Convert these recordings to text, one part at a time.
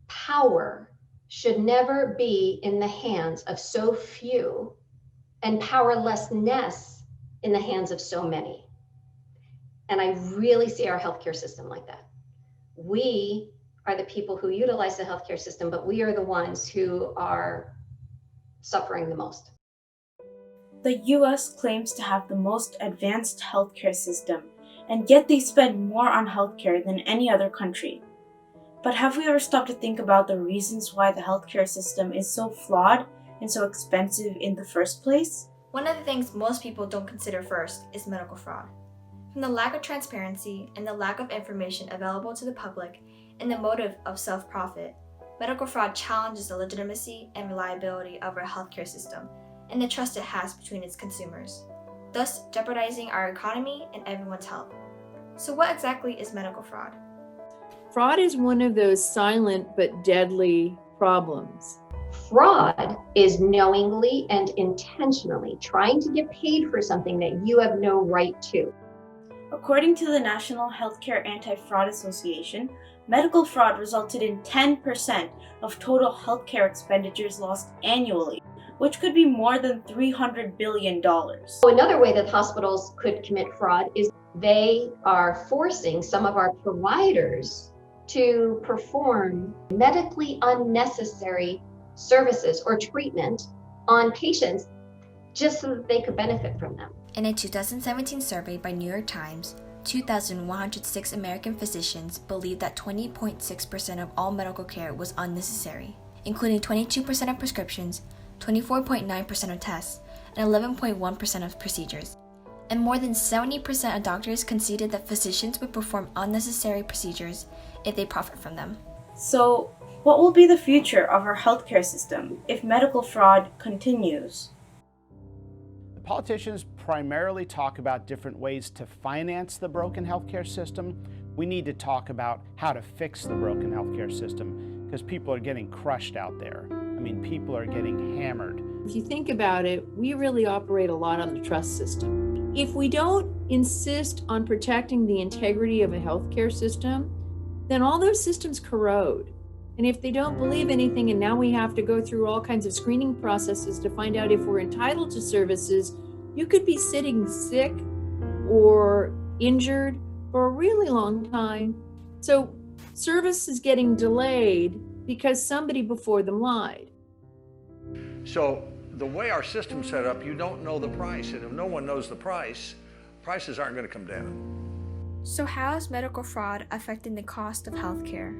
Power should never be in the hands of so few, and powerlessness in the hands of so many. And I really see our healthcare system like that. We are the people who utilize the healthcare system, but we are the ones who are suffering the most. The US claims to have the most advanced healthcare system, and yet they spend more on healthcare than any other country. But have we ever stopped to think about the reasons why the healthcare system is so flawed and so expensive in the first place? One of the things most people don't consider first is medical fraud. From the lack of transparency and the lack of information available to the public and the motive of self-profit, medical fraud challenges the legitimacy and reliability of our healthcare system and the trust it has between its consumers, thus jeopardizing our economy and everyone's health. So what exactly is medical fraud? Fraud is one of those silent but deadly problems. Fraud is knowingly and intentionally trying to get paid for something that you have no right to. According to the National Healthcare Anti-Fraud Association, medical fraud resulted in 10% of total healthcare expenditures lost annually, which could be more than $300 billion. Another way that hospitals could commit fraud is they are forcing some of our providers to perform medically unnecessary services or treatment on patients just so that they could benefit from them. In a 2017 survey by New York Times, 2,106 American physicians believed that 20.6% of all medical care was unnecessary, including 22% of prescriptions, 24.9% of tests, and 11.1% of procedures. And more than 70% of doctors conceded that physicians would perform unnecessary procedures if they profit from them. So, what will be the future of our healthcare system if medical fraud continues? The politicians primarily talk about different ways to finance the broken healthcare system. We need to talk about how to fix the broken healthcare system because people are getting crushed out there. I mean, people are getting hammered. If you think about it, we really operate a lot on the trust system. If we don't insist on protecting the integrity of a healthcare system, then all those systems corrode. And if they don't believe anything, and now we have to go through all kinds of screening processes to find out if we're entitled to services, you could be sitting sick or injured for a really long time. So service is getting delayed because somebody before them lied. So the way our system's set up, you don't know the price. And if no one knows the price, prices aren't going to come down. So how is medical fraud affecting the cost of healthcare?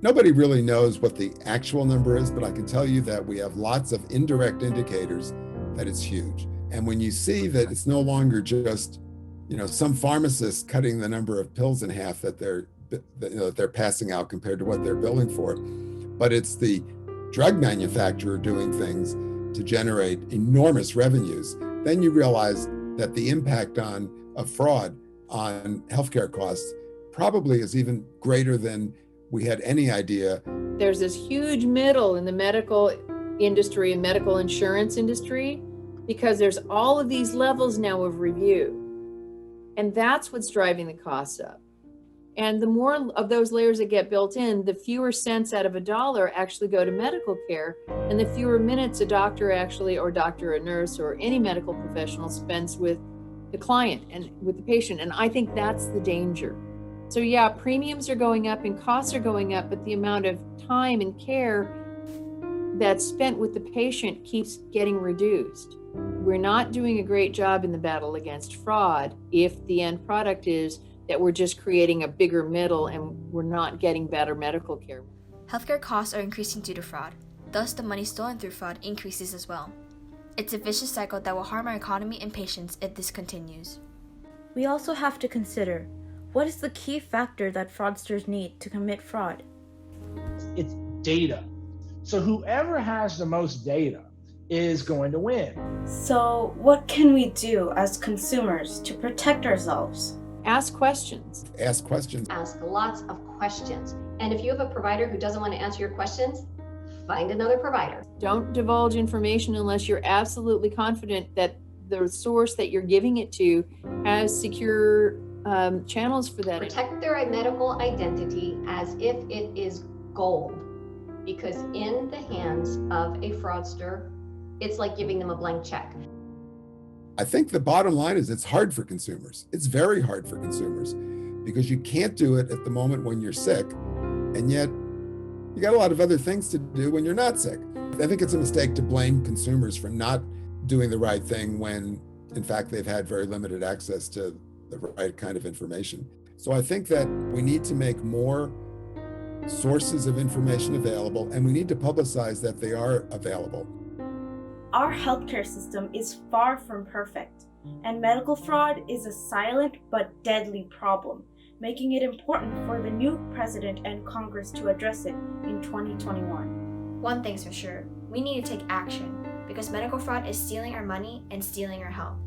Nobody really knows what the actual number is, but I can tell you that we have lots of indirect indicators that it's huge. And when you see that it's no longer just, some pharmacist cutting the number of pills in half that they're passing out compared to what they're billing for, but it's the drug manufacturer doing things to generate enormous revenues, then you realize that the impact of fraud on healthcare costs probably is even greater than we had any idea. There's this huge middle in the medical industry and medical insurance industry because there's all of these levels now of review. And that's what's driving the costs up. And the more of those layers that get built in, the fewer cents out of a dollar actually go to medical care, and the fewer minutes a doctor or a nurse or any medical professional spends with the client and with the patient. And I think that's the danger. So yeah, premiums are going up and costs are going up, but the amount of time and care that's spent with the patient keeps getting reduced. We're not doing a great job in the battle against fraud if the end product is that we're just creating a bigger middle and we're not getting better medical care. Healthcare costs are increasing due to fraud. Thus, the money stolen through fraud increases as well. It's a vicious cycle that will harm our economy and patients if this continues. We also have to consider, what is the key factor that fraudsters need to commit fraud? It's data. So whoever has the most data is going to win. So what can we do as consumers to protect ourselves? Ask questions. Ask questions. Ask lots of questions. And if you have a provider who doesn't want to answer your questions, find another provider. Don't divulge information unless you're absolutely confident that the source that you're giving it to has secure channels for that. Protect their medical identity as if it is gold. because in the hands of a fraudster, it's like giving them a blank check. I think the bottom line is it's hard for consumers. It's very hard for consumers because you can't do it at the moment when you're sick, and yet you got a lot of other things to do when you're not sick. I think it's a mistake to blame consumers for not doing the right thing when, in fact, they've had very limited access to the right kind of information. So I think that we need to make more sources of information available, and we need to publicize that they are available. Our healthcare system is far from perfect, and medical fraud is a silent but deadly problem, making it important for the new president and Congress to address it in 2021. One thing's for sure, we need to take action because medical fraud is stealing our money and stealing our health.